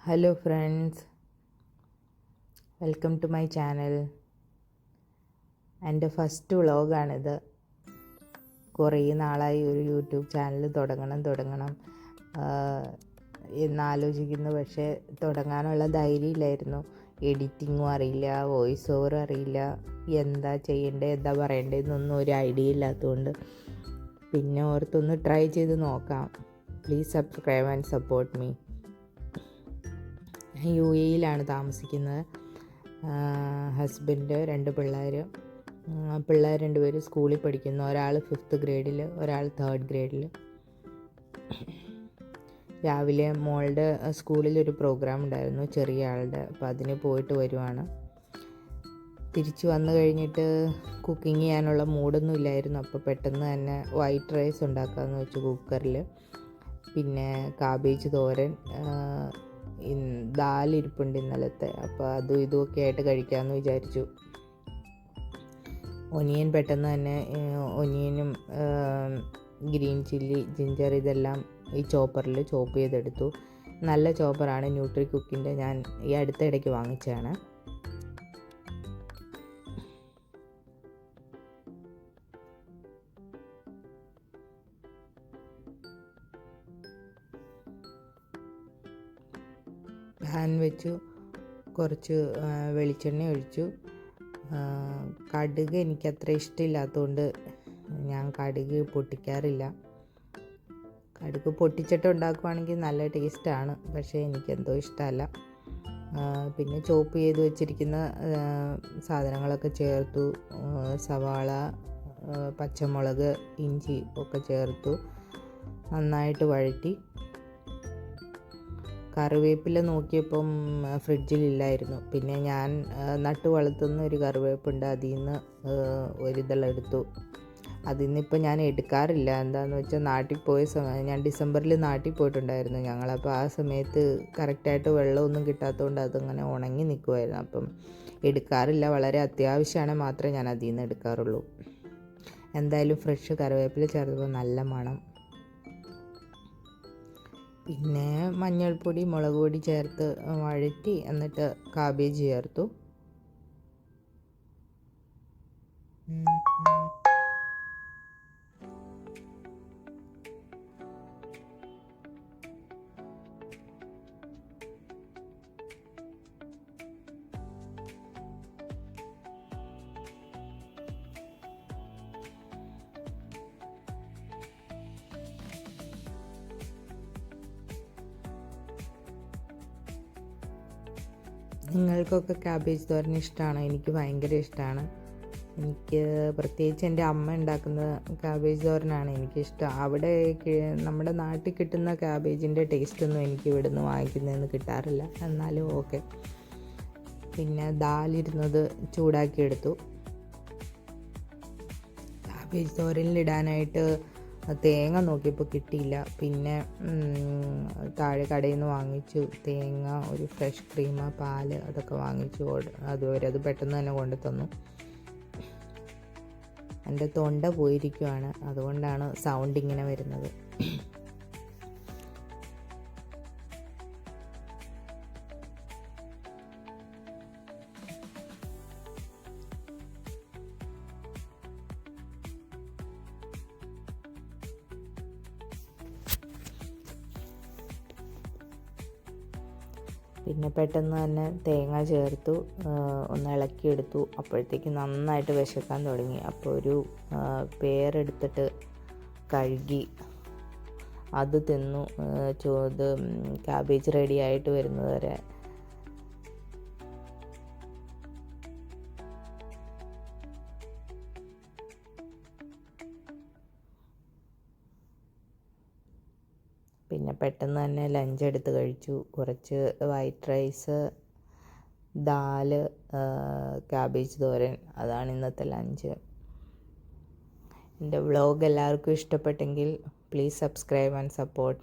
Hello friends, welcome to my channel. എൻ്റെ first വ്ളോഗാണിത്. കുറേ നാളായി ഒരു യൂട്യൂബ് ചാനൽ തുടങ്ങണം എന്നാലോചിക്കുന്നു. പക്ഷേ തുടങ്ങാനുള്ള ധൈര്യമില്ലായിരുന്നു. എഡിറ്റിങ്ങും അറിയില്ല, വോയിസ് ഓവറും അറിയില്ല, എന്താ ചെയ്യേണ്ടത് എന്താ പറയേണ്ടതെന്നൊന്നും ഒരു ഐഡിയ ഇല്ലാത്തതുകൊണ്ട് പിന്നെ ഓർത്തൊന്ന് ട്രൈ ചെയ്ത് നോക്കാം. Please subscribe and support me. UAE താമസിക്കുന്നത്. ഹസ്ബൻഡ്, 2 പിള്ളേർ രണ്ടുപേരും സ്കൂളിൽ പഠിക്കുന്നു. ഒരാൾ 5th ഗ്രേഡിൽ, ഒരാൾ 3rd ഗ്രേഡിൽ. രാവിലെ മോളുടെ സ്കൂളിലൊരു പ്രോഗ്രാം ഉണ്ടായിരുന്നു, ചെറിയ ആളുടെ. അപ്പോൾ അതിന് പോയിട്ട് വരുവാണ്. തിരിച്ച് വന്നു കഴിഞ്ഞിട്ട് കുക്കിംഗ് ചെയ്യാനുള്ള മൂഡൊന്നും ഇല്ലായിരുന്നു. അപ്പോൾ പെട്ടെന്ന് തന്നെ വൈറ്റ് റൈസ് ഉണ്ടാക്കാമെന്ന് വെച്ചു കുക്കറിൽ. പിന്നെ കാബേജ് തോരൻ, ദാലിരിപ്പുണ്ട് ഇന്നലത്തെ, അപ്പോൾ അതും ഇതുമൊക്കെ ആയിട്ട് കഴിക്കാമെന്ന് വിചാരിച്ചു. ഒനിയൻ പെട്ടെന്ന് തന്നെ ഒനിയനും ഗ്രീൻ ചില്ലി, ജിഞ്ചർ ഇതെല്ലാം ഈ ചോപ്പറിൽ ചോപ്പ് ചെയ്തെടുത്തു. നല്ല ചോപ്പറാണ്, ന്യൂട്രി കുക്കിൻ്റെ. ഞാൻ ഈ അടുത്തിടയ്ക്ക് വാങ്ങിച്ചതാണ്. പാൻ വെച്ചു, കുറച്ച് വെളിച്ചെണ്ണ ഒഴിച്ചു. കടുക് എനിക്കത്ര ഇഷ്ടമില്ലാത്തതുകൊണ്ട് ഞാൻ കടുക് പൊട്ടിക്കാറില്ല. കടുക് പൊട്ടിച്ചിട്ട് ഉണ്ടാക്കുവാണെങ്കിൽ നല്ല ടേസ്റ്റാണ്, പക്ഷേ എനിക്കെന്തോ ഇഷ്ടമല്ല. പിന്നെ ചോപ്പ് ചെയ്ത് വെച്ചിരിക്കുന്ന സാധനങ്ങളൊക്കെ ചേർത്തു. സവാള, പച്ചമുളക്, ഇഞ്ചി ഒക്കെ ചേർത്തു നന്നായിട്ട് വഴറ്റി. കറിവേപ്പില നോക്കിയപ്പം ഫ്രിഡ്ജിലില്ലായിരുന്നു. പിന്നെ ഞാൻ നട്ടു വളർത്തുന്ന ഒരു കറിവേപ്പുണ്ട്, അതിൽ നിന്ന് ഒരിതെടുത്തു. അതിൽ നിന്നിപ്പോൾ ഞാൻ എടുക്കാറില്ല. എന്താണെന്ന് വെച്ചാൽ നാട്ടിൽ പോയ സമയം, ഞാൻ ഡിസംബറിൽ നാട്ടിൽ പോയിട്ടുണ്ടായിരുന്നു ഞങ്ങളപ്പോൾ. ആ സമയത്ത് കറക്റ്റായിട്ട് വെള്ളമൊന്നും കിട്ടാത്തതുകൊണ്ട് അതിങ്ങനെ ഉണങ്ങി നിൽക്കുമായിരുന്നു. അപ്പം എടുക്കാറില്ല. വളരെ അത്യാവശ്യമാണ് മാത്രമേ ഞാൻ അതിൽ നിന്ന് എടുക്കാറുള്ളൂ. എന്തായാലും ഫ്രഷ് കറിവേപ്പില ചേർത്തപ്പോൾ നല്ല മണം. പിന്നെ മഞ്ഞൾപ്പൊടി, മുളക് പൊടി ചേർത്ത് വഴറ്റി, എന്നിട്ട് കാബേജ് ചേർത്തു. നിങ്ങൾക്കൊക്കെ കാബേജ് തോരൻ ഇഷ്ടമാണോ? എനിക്ക് ഭയങ്കര ഇഷ്ടമാണ്. എനിക്ക് പ്രത്യേകിച്ച് എൻ്റെ അമ്മ ഉണ്ടാക്കുന്ന കാബേജ് തോരനാണ് എനിക്കിഷ്ടം. അവിടെ നമ്മുടെ നാട്ടിൽ കിട്ടുന്ന കാബേജിൻ്റെ ടേസ്റ്റൊന്നും എനിക്ക് ഇവിടുന്ന് വാങ്ങിക്കുന്നതെന്ന് കിട്ടാറില്ല. എന്നാലും ഓക്കെ. പിന്നെ ദാലിരുന്നത് ചൂടാക്കിയെടുത്തു. കാബേജ് തോരനിലിടാനായിട്ട് തേങ്ങ നോക്കിയപ്പോൾ കിട്ടിയില്ല. പിന്നെ താഴെ കടയിൽ നിന്ന് വാങ്ങിച്ചു തേങ്ങ, ഒരു ഫ്രഷ് ക്രീം, പാല്, അതൊക്കെ വാങ്ങിച്ചു. അത് പെട്ടെന്ന് തന്നെ കൊണ്ടു തന്നു. എൻ്റെ തൊണ്ട പോയിരിക്കുവാണ്, അതുകൊണ്ടാണ് സൗണ്ട് ഇങ്ങനെ വരുന്നത്. പിന്നെ പെട്ടെന്ന് തന്നെ തേങ്ങ ചേർത്തു, ഒന്ന് ഇളക്കിയെടുത്തു. അപ്പോഴത്തേക്ക് നന്നായിട്ട് വിശക്കാൻ തുടങ്ങി. അപ്പോൾ ഒരു പേരെടുത്തിട്ട് കഴുകി അത് തിന്നു. കാബേജ് റെഡി ആയിട്ട് വരുന്നത് വരെ. പിന്നെ പെട്ടെന്ന് തന്നെ ലഞ്ച് എടുത്ത് കഴിച്ചു. കുറച്ച് വൈറ്റ് റൈസ്, ദാല്, കാബേജ് തോരൻ, അതാണ് ഇന്നത്തെ ലഞ്ച്. എൻ്റെ വ്ളോഗ് എല്ലാവർക്കും ഇഷ്ടപ്പെട്ടെങ്കിൽ പ്ലീസ് സബ്സ്ക്രൈബ് ആൻഡ് സപ്പോർട്ട്.